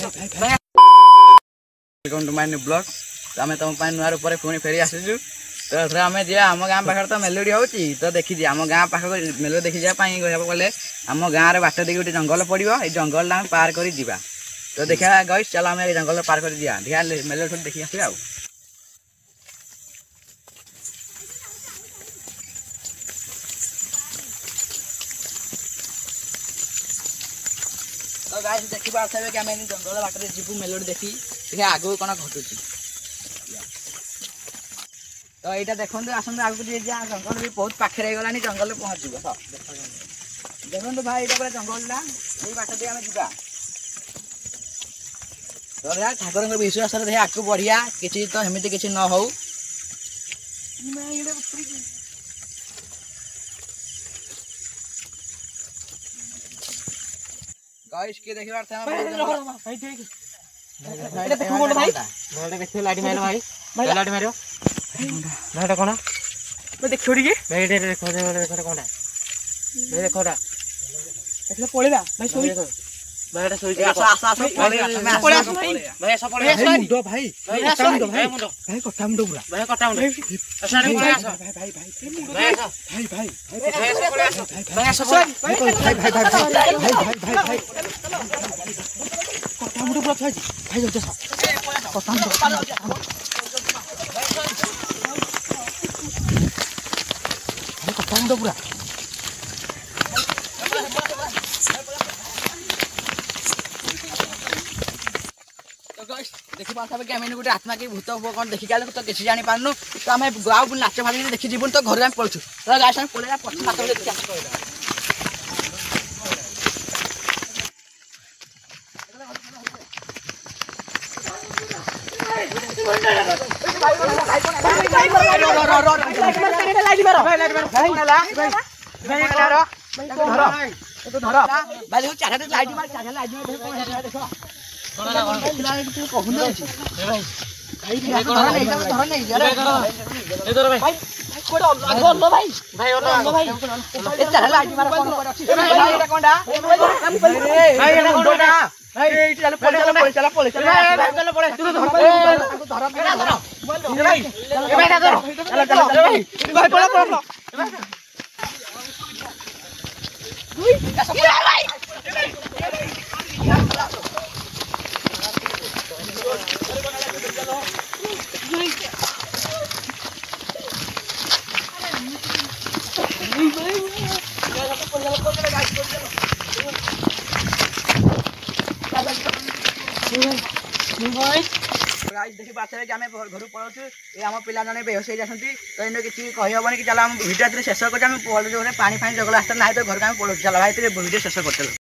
Welcome to my new blog. तो आम तुम नुआर ऊपर पुणी फेरी आसीचु। तो एथर आम जा आम गाँ पाखे तो मेलोडी होची तो देखी आम गाँ पाख मेलोडी देखी जावाई गले आम गाँव रे बाट देखिए गोटे जंगल पड़ो ये जंगल आम पार कर जा। तो देखा गईस चल आम जंगल पार कर दिया देखा मेलोडी देखी आस। तो गाइस देखि पारथबे कि आमे जंगल बाटरे जीवु मेलोडी देखी देखा आगु कोन घटुची। तो एटा देखंतु आसंतु आगु जे जा जंगल भी बहुत पाखे रह गलानी जंगल पहुंचीबो। तो देखंतु भाई एटा पूरा जंगल ला एई बाट दे आमे जिबा। तो यार ठाकुर के विश्वास रे देखा आगु बढ़िया किछि तो हेमिति किछि न हो। गाइस के देखि पारथबे भाई ठीक एटा देखो बोल भाई भाई देखो लाडी मारो भाई लाडी मारो भाईटा कोना मैं देख छोड़ी के भाई देखो देखो कोना भाई देखो रा देखले पळेबा भाई सोई भाईटा सोई आसा पळे आस भाई भाई आसा पळे आस मुंडो भाई कटा मुंडो भाई भाई कटा मुंडो पूरा भाई कटा मुंडो आसा रे भाई आसा भाई भाई भाई भाई भाई भाई आसा पळे आस भाई आसा भाई भाई भाई भाई भाई कटा मुंडो पूरा भाई भाई जो कटा मुंडो कटा पूरा देखि पारथबे कि आमे गोटे आत्मा के भूत कोन देखि गेल तो किछि जानि पारनु। तो आमे गाव नाच भाली देखि जीवन तो घर में पळछु। तो गाइस हम पळेला पछ मात देखि आस कहला देखि पारथबे कि आमे घर पळछु ए हम पिला जने बेहोश हो जासंती। तो एने किछि कहि हबनी कि चला हम वीडियो शेष कर पानी फानी जगला आस्ता ना तो घर का पळछु चला भाई वीडियो शेष करते।